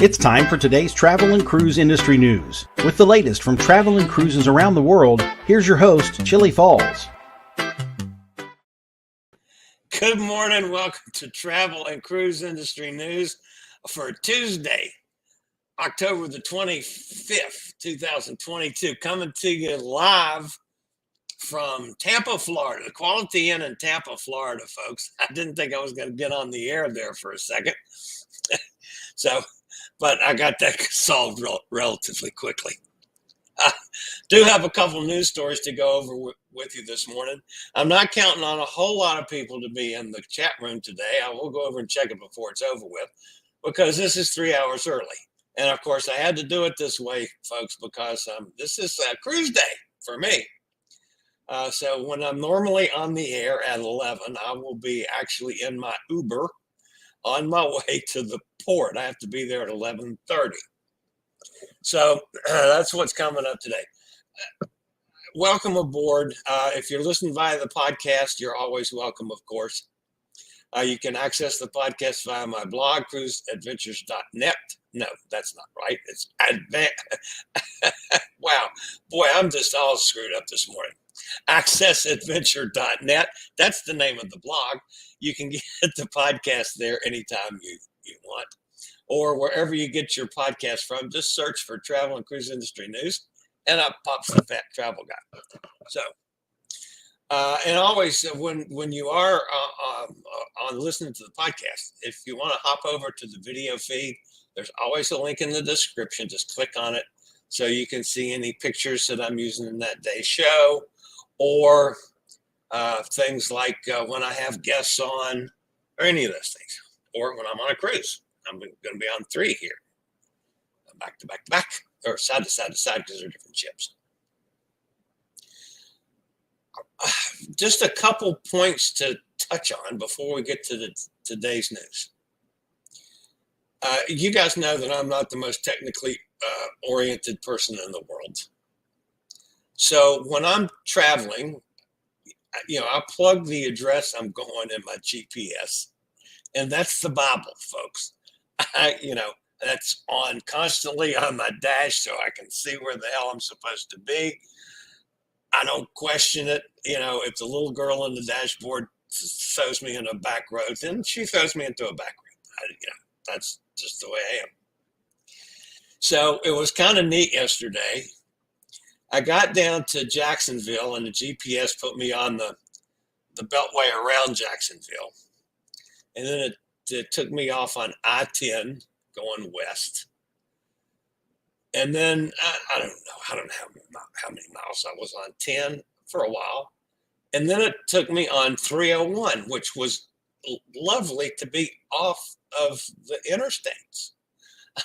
It's time for today's travel and cruise industry news. With the latest from travel and cruises around the world, here's your host, Chillie Falls. Good morning. Welcome to Travel and Cruise Industry News for Tuesday, October the 25th, 2022. Coming to you live from Tampa, Florida. The Quality Inn in Tampa, Florida, folks. I didn't think I was going to get on the air there for a second. But I got that solved relatively quickly. I do have a couple news stories to go over with you this morning. I'm not counting on a whole lot of people to be in the chat room today. I will go over and check it before it's over with because this is 3 hours early. And of course, I had to do it this way, folks, because this is a cruise day for me. So when I'm normally on the air at 11, I will be actually in my Uber on my way to the port. I have to be there at 11:30. So that's what's coming up today. Welcome aboard. If you're listening via the podcast, you're always welcome, of course. You can access the podcast via my blog, cruiseadventures.net. No, that's not right. It's wow. Boy, I'm just all screwed up this morning. Accessadventure.net. That's the name of the blog. You can get the podcast there anytime you want, or wherever you get your podcast from. Just search for Travel and Cruise Industry News, and up pops the Fat Travel Guy. So, and always when you are on listening to the podcast, if you want to hop over to the video feed, there's always a link in the description. Just click on it so you can see any pictures that I'm using in that day's show, or things like when I have guests on, or any of those things, or when I'm on a cruise. I'm going to be on 3 here, back to back to back, or side to side to side, because they're different ships. Just a couple points to touch on before we get to today's news. You guys know that I'm not the most technically oriented person in the world. So when I'm traveling, I plug the address I'm going in my GPS, and that's the Bible, folks. That's on constantly on my dash so I can see where the hell I'm supposed to be. I don't question it. If the little girl on the dashboard throws me in a back road, then she throws me into a back road. That's just the way I am. So it was kind of neat yesterday. I got down to Jacksonville, and the GPS put me on the beltway around Jacksonville. And then it took me off on I-10 going west. And then I don't know how many miles I was on 10 for a while. And then it took me on 301, which was lovely to be off of the interstates.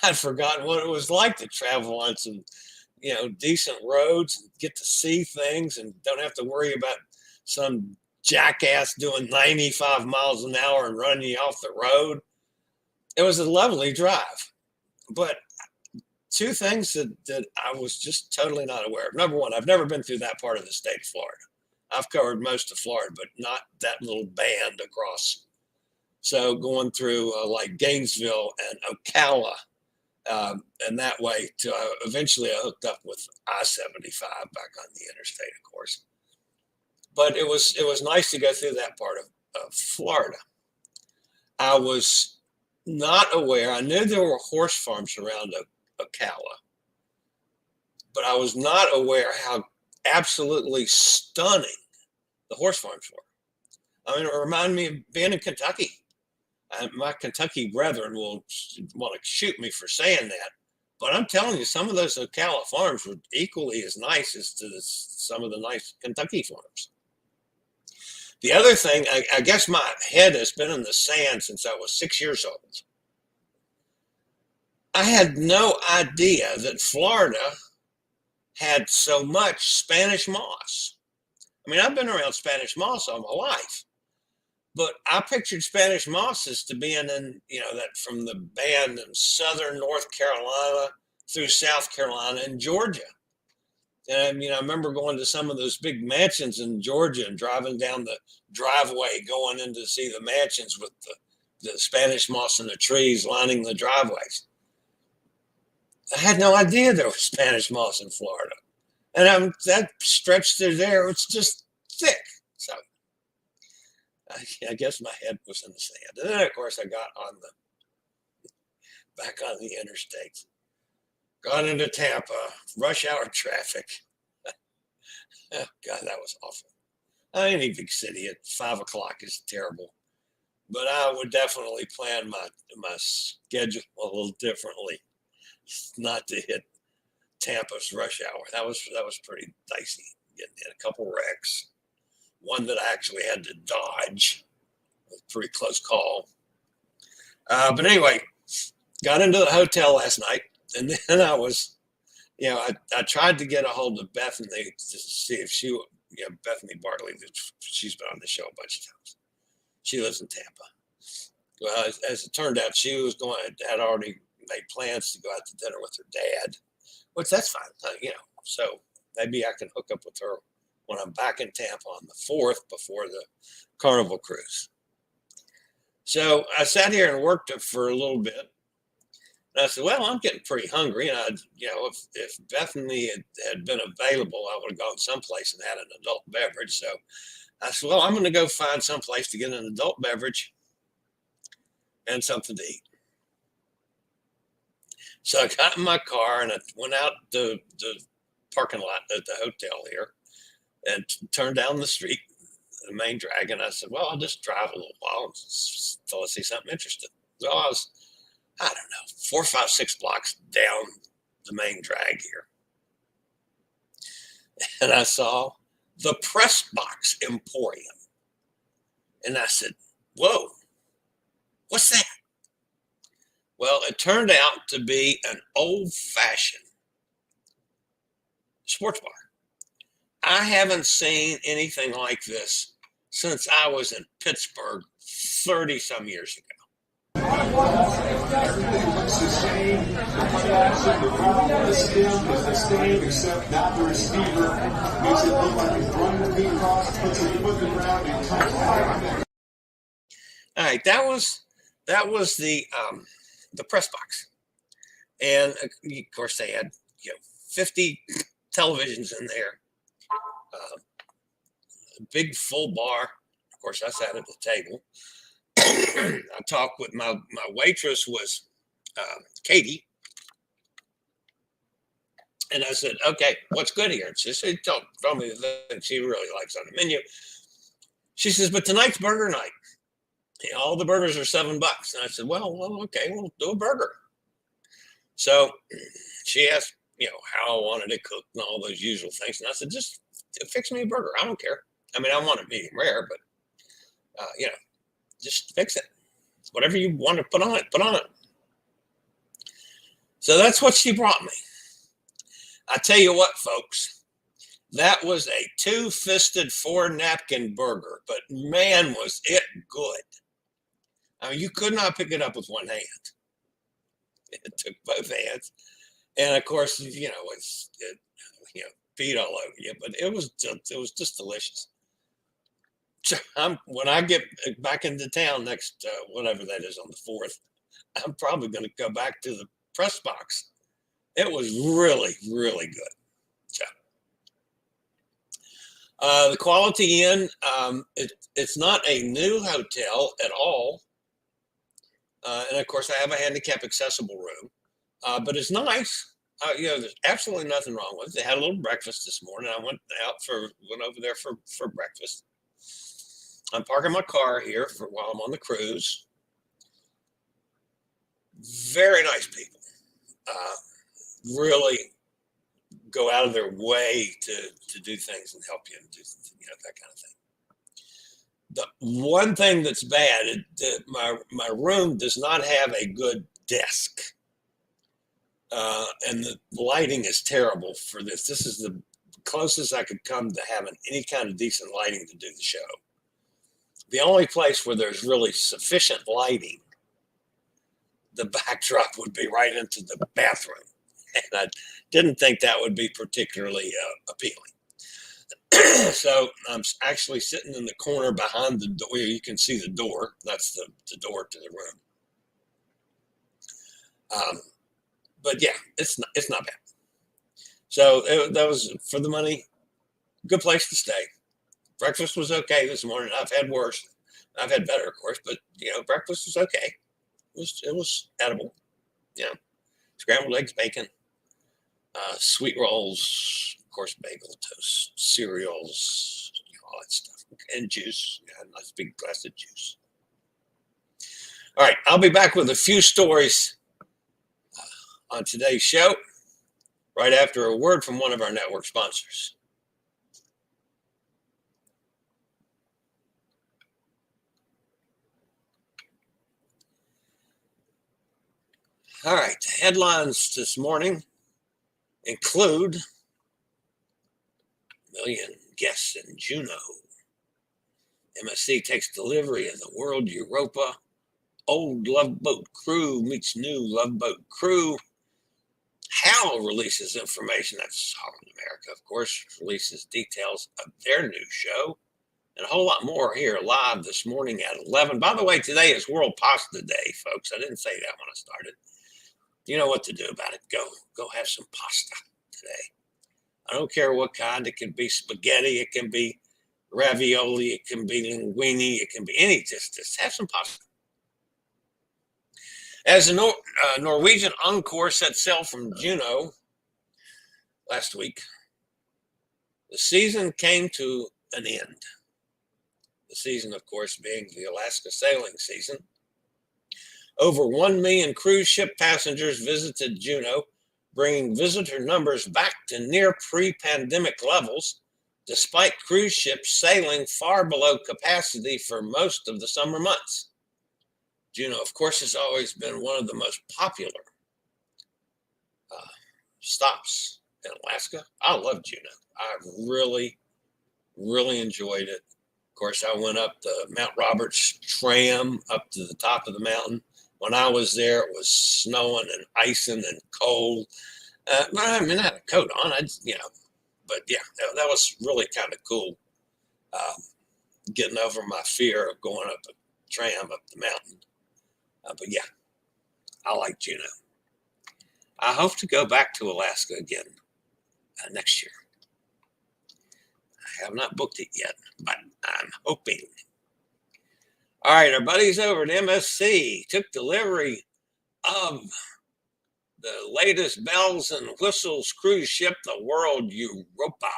I'd forgotten what it was like to travel on some decent roads and get to see things and don't have to worry about some jackass doing 95 miles an hour and running you off the road. It was a lovely drive. But two things that I was just totally not aware of. Number one, I've never been through that part of the state of Florida. I've covered most of Florida, but not that little band across. So going through like Gainesville and Ocala, and that way to eventually I hooked up with I-75 back on the interstate, of course. But it was nice to go through that part of Florida. I was not aware. I knew there were horse farms around Ocala, but I was not aware how absolutely stunning the horse farms were. I mean, it reminded me of being in Kentucky. My Kentucky brethren will want to shoot me for saying that, but I'm telling you, some of those Ocala farms were equally as nice as some of the nice Kentucky farms. The other thing, I guess my head has been in the sand since I was 6 years old. I had no idea that Florida had so much Spanish moss. I mean, I've been around Spanish moss all my life, but I pictured Spanish moss as to being in, that from the band in southern North Carolina through South Carolina and Georgia. And, I remember going to some of those big mansions in Georgia and driving down the driveway, going in to see the mansions with the Spanish moss and the trees lining the driveways. I had no idea there was Spanish moss in Florida. And that stretch through there, it's just thick. So I guess my head was in the sand. And then, of course, I got back on the interstate, got into Tampa, rush hour traffic. Oh, God, that was awful. Any big city at 5 o'clock is terrible. But I would definitely plan my schedule a little differently, not to hit Tampa's rush hour. That was pretty dicey. Getting in a couple wrecks, one that I actually had to dodge. It was a pretty close call. But anyway, got into the hotel last night, and then I was, I tried to get a hold of Bethany to see if she, Bethany Bartley, she's been on the show a bunch of times. She lives in Tampa. Well, as it turned out, she had already made plans to go out to dinner with her dad, which that's fine, So maybe I can hook up with her when I'm back in Tampa on the 4th before the Carnival cruise. So I sat here and worked it for a little bit. And I said, well, I'm getting pretty hungry. And if Bethany had been available, I would have gone someplace and had an adult beverage. So I said, well, I'm going to go find someplace to get an adult beverage and something to eat. So I got in my car and I went out the parking lot at the hotel here and turned down the street, the main drag. And I said, well, I'll just drive a little while until I see something interesting. So I was, 4, 5, 6 blocks down the main drag here. And I saw the Box Emporium. And I said, whoa, what's that? Well, it turned out to be an old-fashioned sports bar. I haven't seen anything like this since I was in Pittsburgh 30-some years ago. Everything looks the same. The plastic, the ball, the stem is the same, except now the receiver makes it look like he's running the beat cross, puts it with the ground, and touches. All right, that was the press box, and of course they had 50 televisions in there, a big full bar. Of course, I sat at the table. I talked with my waitress was Katie, and I said, okay, what's good here? And she said, told me the thing she really likes on the menu. She says, but tonight's burger night. All the burgers are $7. And I said, well, okay, we'll do a burger. So she asked, how I wanted it cooked and all those usual things. And I said, just fix me a burger. I don't care. I mean, I want it medium rare, but, just fix it. Whatever you want to put on it, put on it. So that's what she brought me. I tell you what, folks, that was a 2-fisted 4-napkin burger, but man, was it good. I mean, you could not pick it up with one hand. It took both hands. And of course, it's feed all over you, but it was just delicious. So when I get back into town next, whatever that is on the 4th, I'm probably going to go back to the press box. It was really, really good. So the Quality Inn, it's not a new hotel at all. And of course, I have a handicap accessible room, but it's nice. There's absolutely nothing wrong with it. They had a little breakfast this morning. I went over there for breakfast. I'm parking my car here while I'm on the cruise. Very nice people. Really go out of their way to do things and help you and do that kind of thing. The one thing that's bad, my room does not have a good desk. And the lighting is terrible for this. This is the closest I could come to having any kind of decent lighting to do the show. The only place where there's really sufficient lighting, the backdrop would be right into the bathroom. And I didn't think that would be particularly appealing. So I'm actually sitting in the corner behind the door. You can see the door. That's the door to the room. but yeah, it's not bad. So that was for the money. Good place to stay. Breakfast was okay this morning. I've had worse. I've had better, of course, but breakfast was okay. It was edible. Scrambled eggs, bacon, sweet rolls, of course, bagel, toast, cereals, all that stuff, and juice. A nice big glass of juice. All right, I'll be back with a few stories on today's show right after a word from one of our network sponsors. All right, the headlines this morning include million guests in Juneau. MSC takes delivery of the World Europa. Old Love Boat crew meets new Love Boat crew. HAL releases information, that's Holland America, of course, releases details of their new show. And a whole lot more here live this morning at 11. By the way, today is World Pasta Day, folks. I didn't say that when I started. You know what to do about it. Go have some pasta today. I don't care what kind. It can be spaghetti. It can be ravioli. It can be linguine. It can be any. Just have some pasta. As the Norwegian Encore set sail from Juneau last week, the season came to an end. The season, of course, being the Alaska sailing season. Over 1 million cruise ship passengers visited Juneau, bringing visitor numbers back to near pre-pandemic levels, despite cruise ships sailing far below capacity for most of the summer months. Juneau, of course, has always been one of the most popular stops in Alaska. I love Juneau. I really, really enjoyed it. Of course, I went up the Mount Roberts tram up to the top of the mountain. When I was there, it was snowing and icing and cold. But I had a coat on. But yeah, that was really kind of cool. Getting over my fear of going up a tram up the mountain. But yeah, I like Juneau. I hope to go back to Alaska again next year. I have not booked it yet, but I'm hoping. All right, our buddies over at MSC took delivery of the latest bells and whistles cruise ship, the World Europa,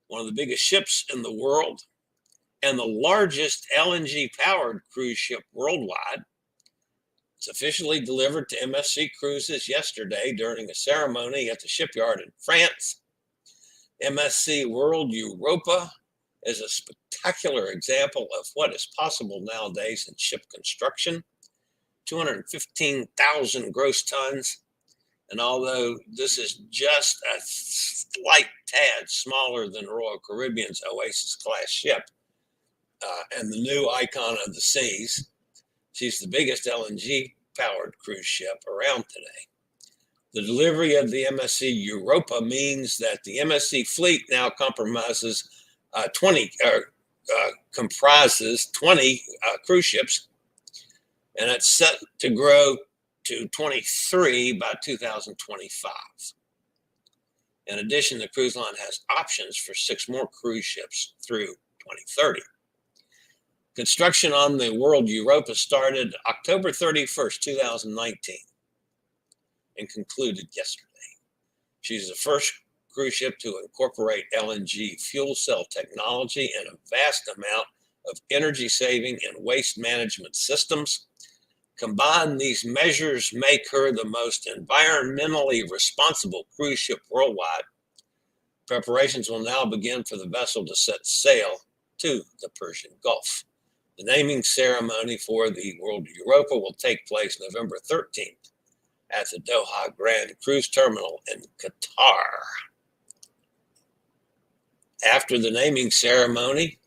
one of the biggest ships in the world and the largest LNG-powered cruise ship worldwide. It's officially delivered to MSC Cruises yesterday during a ceremony at the shipyard in France. MSC World Europa is a spectacular example of what is possible nowadays in ship construction. 215,000 gross tons. And although this is just a slight tad smaller than Royal Caribbean's Oasis class ship and the new icon of the seas, she's the biggest LNG powered cruise ship around today. The delivery of the MSC Europa means that the MSC fleet now comprises 20 cruise ships, and it's set to grow to 23 by 2025. In addition, the cruise line has options for 6 more cruise ships through 2030. Construction on the World Europa started October 31st, 2019, and concluded yesterday. She's the first cruise ship to incorporate LNG fuel cell technology and a vast amount of energy saving and waste management systems. Combined, these measures make her the most environmentally responsible cruise ship worldwide. Preparations will now begin for the vessel to set sail to the Persian Gulf. The naming ceremony for the World Europa will take place November 13th at the Doha Grand Cruise Terminal in Qatar. After the naming ceremony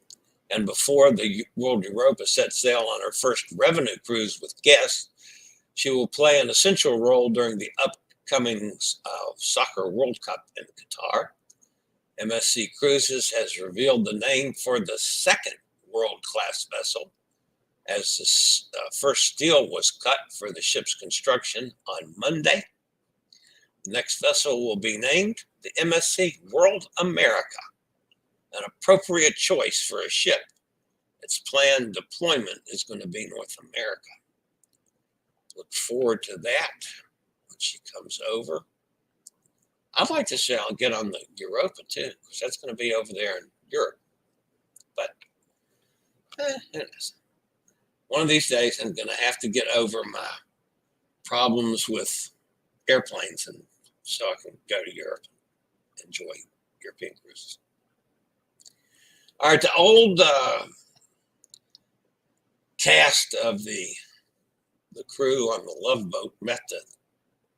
and before the World Europa sets sail on her first revenue cruise with guests, she will play an essential role during the upcoming Soccer World Cup in Qatar. MSC Cruises has revealed the name for the second world-class vessel, as the first steel was cut for the ship's construction on Monday. The next vessel will be named the MSC World America, an appropriate choice for a ship. Its planned deployment is going to be North America. Look forward to that when she comes over. I'd like to say I'll get on the Europa too, because that's going to be over there in Europe. But one of these days, I'm going to have to get over my problems with airplanes, and so I can go to Europe and enjoy European cruises. All right, the old cast of the crew on the Love Boat met the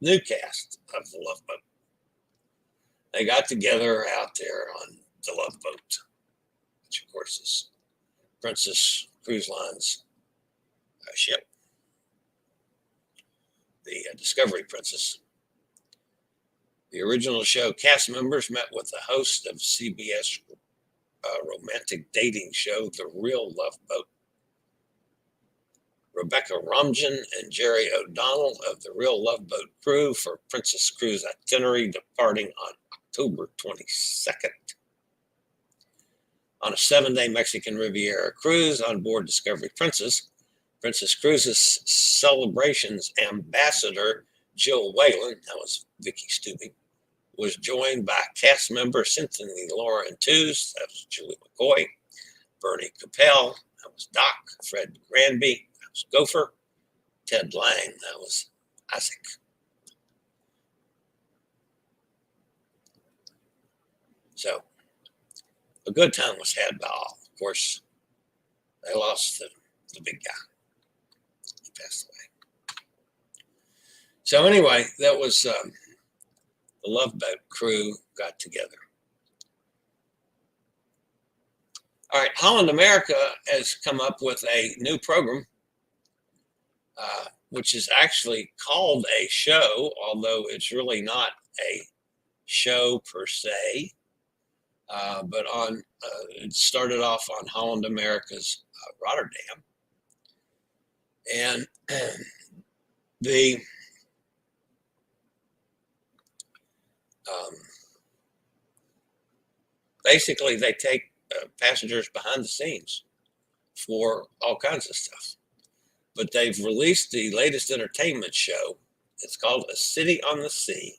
new cast of the Love Boat. They got together out there on the Love Boat, which of course is Princess Cruise Line's ship, the Discovery Princess. The original show cast members met with the host of CBS romantic dating show, The Real Love Boat, Rebecca Romijn and Jerry O'Donnell of the Real Love Boat crew for Princess Cruise itinerary departing on October 22nd. On a 7-day Mexican Riviera cruise on board Discovery Princess, Princess Cruises Celebrations ambassador Jill Whalen, that was Vicky Stubing, was joined by cast member Cynthia Laura Enthuse, that was Julie McCoy, Bernie Capel, that was Doc, Fred Granby, that was Gopher, Ted Lang, that was Isaac. So a good time was had by all. Of course, they lost the big guy. He passed away. So anyway, that was the Love Boat crew got together. All right, Holland America has come up with a new program, which is actually called a show, although it's really not a show per se. But it started off on Holland America's Rotterdam, and basically they take passengers behind the scenes for all kinds of stuff. But they've released the latest entertainment show. It's called A City on the Sea,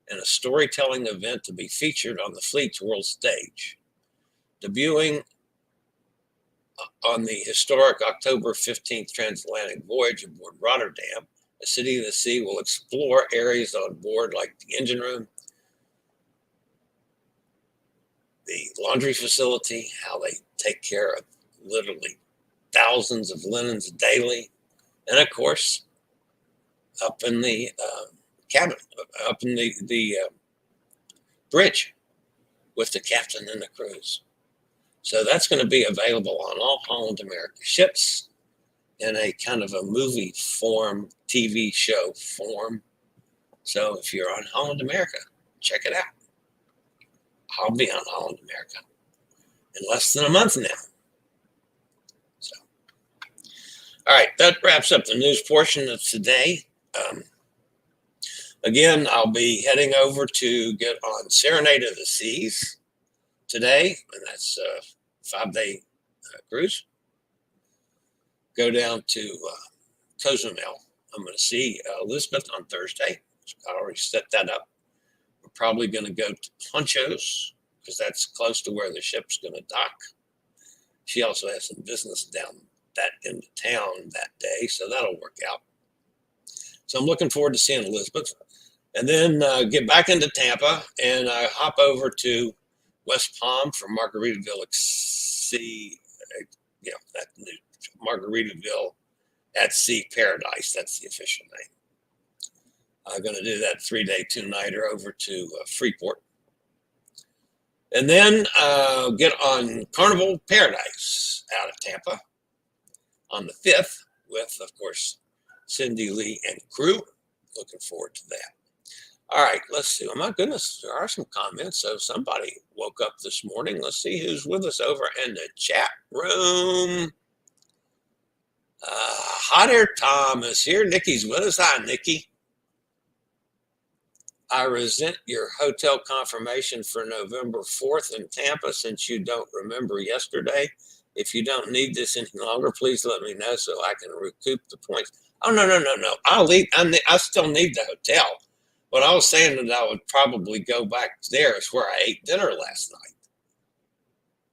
and a storytelling event to be featured on the fleet's world stage. Debuting on the historic October 15th transatlantic voyage aboard Rotterdam, A City of the Sea will explore areas on board like the engine room, the laundry facility, how they take care of literally thousands of linens daily, and of course, up in the cabin, up in the bridge with the captain and the crews. So that's going to be available on all Holland America ships in a kind of a movie form, TV show form. So if you're on Holland America, check it out. I'll be on Holland America in less than a month now. So, all right, that wraps up the news portion of today. Again, I'll be heading over to get on Serenade of the Seas today, and that's a 5-day cruise. Go down to Cozumel. I'm going to see Elizabeth on Thursday. I already set that up. We're probably going to go to Ponchos because that's close to where the ship's going to dock. She also has some business down that end of town that day, so that'll work out. So I'm looking forward to seeing Elizabeth. And then get back into Tampa and hop over to West Palm for Margaritaville that new Margaritaville at Sea Paradise. That's the official name. I'm going to do that 3-day, 2-nighter over to Freeport. And then get on Carnival Paradise out of Tampa on the 5th with, of course, Cindy Lee and crew. Looking forward to that. All right, let's see. Oh, my goodness, there are some comments. So somebody woke up this morning. Let's see who's with us over in the chat room. Hot Air Tom is here. Nikki's with us. Hi, Nikki. I resent your hotel confirmation for November 4th in Tampa since you don't remember yesterday. If you don't need this any longer, please let me know so I can recoup the points. Oh, no. I'll leave. I still need the hotel. But I was saying that I would probably go back there. It's where I ate dinner last night.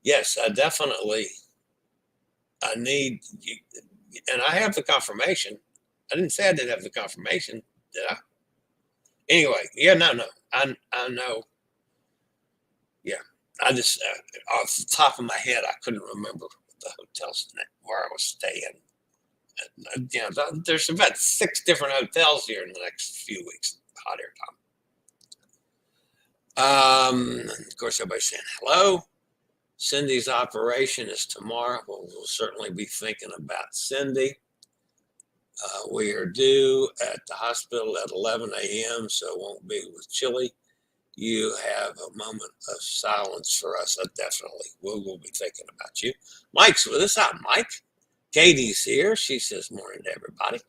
Yes, I need, and I have the confirmation. I didn't say I didn't have the confirmation, did I? Anyway, yeah, no. I know. Yeah, I just, off the top of my head, I couldn't remember the hotels where I was staying. There's about 6 different hotels here in the next few weeks. Hot air time. Of course, everybody's saying hello. Cindy's operation is tomorrow. We'll certainly be thinking about Cindy. We are due at the hospital at 11 a.m., so it won't be with Chillie. You have a moment of silence for us. Definitely. We'll be thinking about you. Mike's with us. Hi, Mike. Katie's here. She says morning to everybody.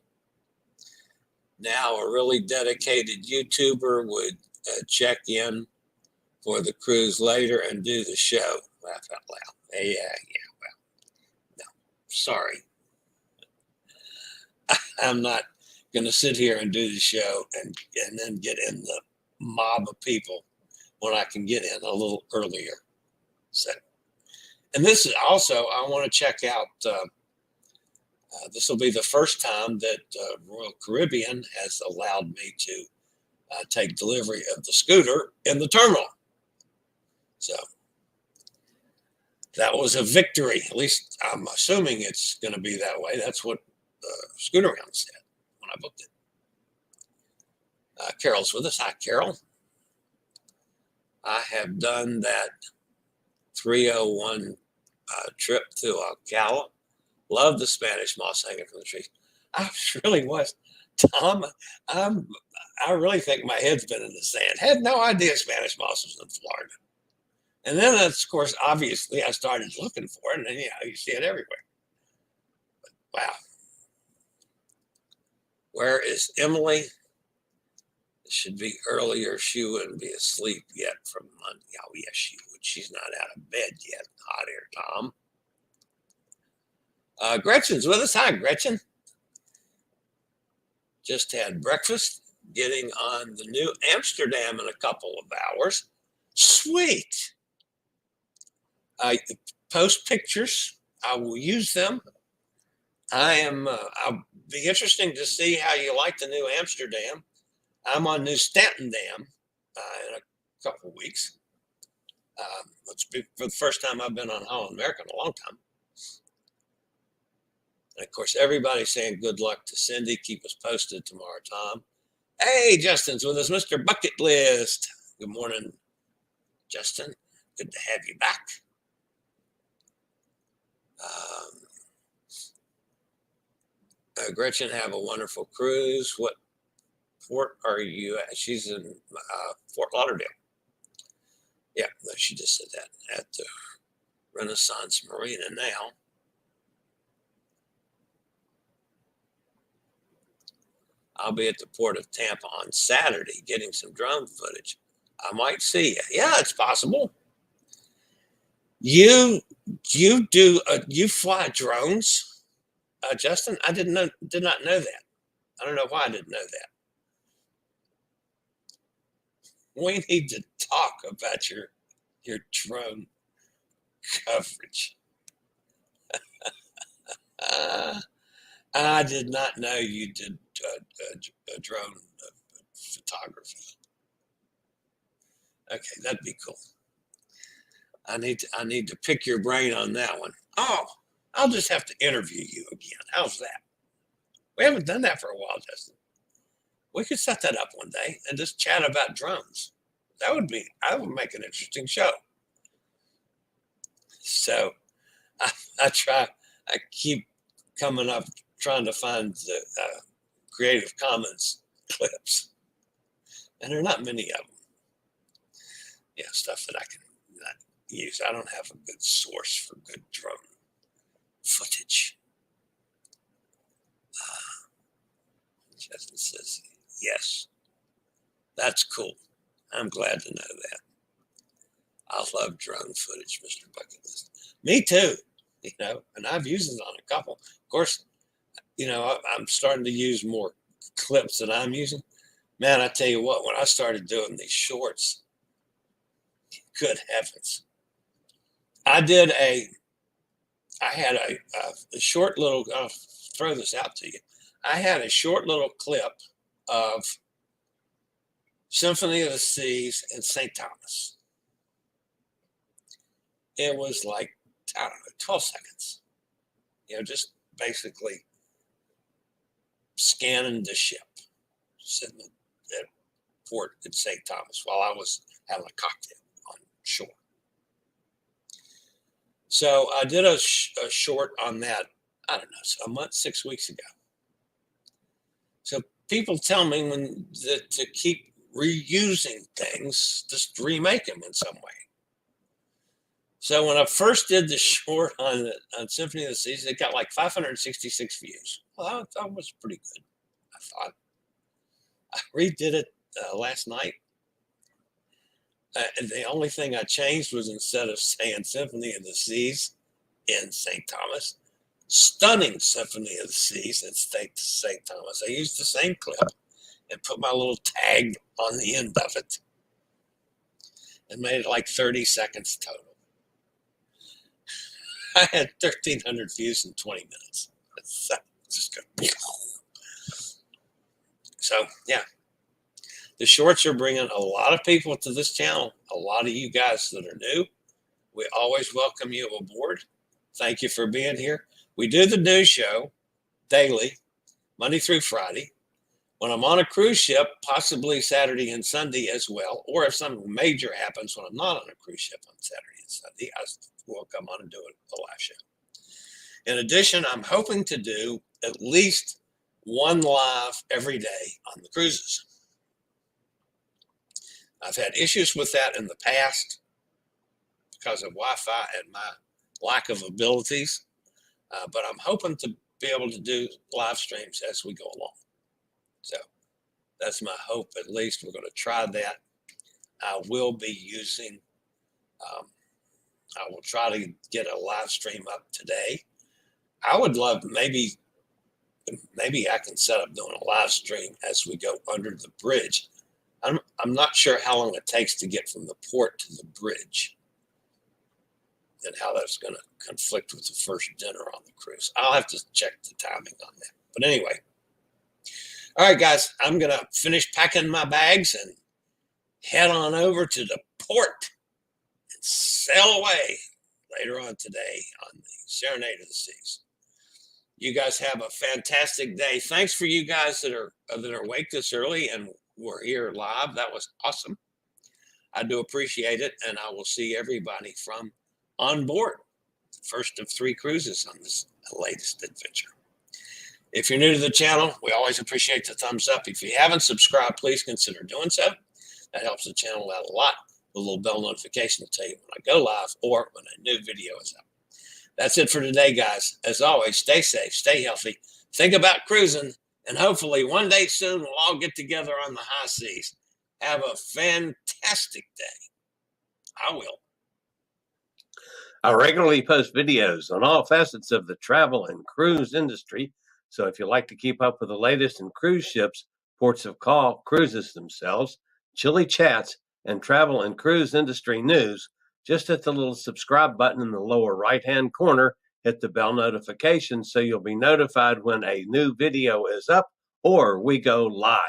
Now, a really dedicated YouTuber would check in for the cruise later and do the show. Laugh out loud. Yeah. Well, no, sorry. I'm not going to sit here and do the show and then get in the mob of people when I can get in a little earlier. So, and this is also, I want to check out, this will be the first time that Royal Caribbean has allowed me to take delivery of the scooter in the terminal. So that was a victory. At least I'm assuming it's going to be that way. That's what Scooter Round said when I booked it. Carol's with us. Hi, Carol. I have done that 301 trip to Ocala. Love the Spanish moss hanging from the trees. I really was. Tom, I really think my head's been in the sand. Had no idea Spanish moss was in Florida. And then, of course, obviously, I started looking for it, and then, you see it everywhere. But, wow. Where is Emily? It should be earlier. She wouldn't be asleep yet from Monday. Oh, yes, she would. She's not out of bed yet. Hot air, Tom. Gretchen's with us. Hi, Gretchen. Just had breakfast. Getting on the new Amsterdam in a couple of hours. Sweet. I post pictures. I will use them. I'll be interesting to see how you like the new Amsterdam. I'm on New Stanton Dam in a couple of weeks. It's for the first time I've been on Holland America in a long time. And of course, everybody's saying good luck to Cindy. Keep us posted tomorrow, Tom. Hey, Justin's with us, Mr. Bucket List. Good morning, Justin. Good to have you back. Gretchen, have a wonderful cruise. What port are you at? She's in Fort Lauderdale. Yeah, she just said that at the Renaissance Marina now. I'll be at the port of Tampa on Saturday getting some drone footage. I might see you. Yeah, it's possible. You fly drones? Justin, I did not know that. I don't know why I didn't know that. We need to talk about your drone coverage. I did not know you did drone photography. Okay, that'd be cool. I need to pick your brain on that one. Oh, I'll just have to interview you again. How's that? We haven't done that for a while, Justin. We could set that up one day and just chat about drones. I would make an interesting show. So I keep coming up trying to find the Creative Commons clips. And there are not many of them. Yeah, stuff that I can not use. I don't have a good source for good drone footage. Justin says yes. That's cool. I'm glad to know that. I love drone footage, Mr. Bucket List. Me too, and I've used it on a couple. Of course, I'm starting to use more clips than I'm using. Man, I tell you what, when I started doing these shorts, good heavens. I had a short little, I'll throw this out to you. I had a short little clip of Symphony of the Seas in St. Thomas. It was like, I don't know, 12 seconds. Just basically scanning the ship, sitting at port in St. Thomas while I was having a cocktail on shore. So I did a short on that, I don't know, a month, 6 weeks ago. So people tell me to keep reusing things, just remake them in some way. So when I first did the short on Symphony of the Seas, it got like 566 views. Well, that was pretty good, I thought. I redid it last night. And the only thing I changed was, instead of saying Symphony of the Seas in St. Thomas, Stunning Symphony of the Seas in St. Thomas. I used the same clip and put my little tag on the end of it and made it like 30 seconds total. I had 1,300 views in 20 minutes. That's just good. So, yeah. The shorts are bringing a lot of people to this channel. A lot of you guys that are new. We always welcome you aboard. Thank you for being here. We do the news show daily, Monday through Friday. When I'm on a cruise ship, possibly Saturday and Sunday as well, or if something major happens when I'm not on a cruise ship on Saturday and Sunday, I will come on and do a live show. In addition, I'm hoping to do at least one live every day on the cruises. I've had issues with that in the past because of Wi-Fi and my lack of abilities, but I'm hoping to be able to do live streams as we go along. So that's my hope. At least we're going to try that. I will be using, I will try to get a live stream up today. I would love, maybe I can set up doing a live stream as we go under the bridge. I'm not sure how long it takes to get from the port to the bridge and how that's going to conflict with the first dinner on the cruise. I'll have to check the timing on that. But anyway, all right, guys, I'm going to finish packing my bags and head on over to the port and sail away later on today on the Serenade of the Seas. You guys have a fantastic day. Thanks for you guys that are awake this early and were here live. That was awesome. I do appreciate it, and I will see everybody from on board the first of 3 cruises on this latest adventure. If you're new to the channel, we always appreciate the thumbs up. If you haven't subscribed, please consider doing so. That helps the channel out a lot. The little bell notification will tell you when I go live or when a new video is up. That's it for today, guys. As always, stay safe, stay healthy, think about cruising, and hopefully one day soon we'll all get together on the high seas. Have a fantastic day. I will. I regularly post videos on all facets of the travel and cruise industry. So if you like to keep up with the latest in cruise ships, ports of call, cruises themselves, Chillie chats, and travel and cruise industry news, just hit the little subscribe button in the lower right-hand corner, hit the bell notification so you'll be notified when a new video is up or we go live.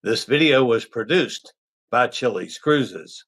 This video was produced by Chillie's Cruises.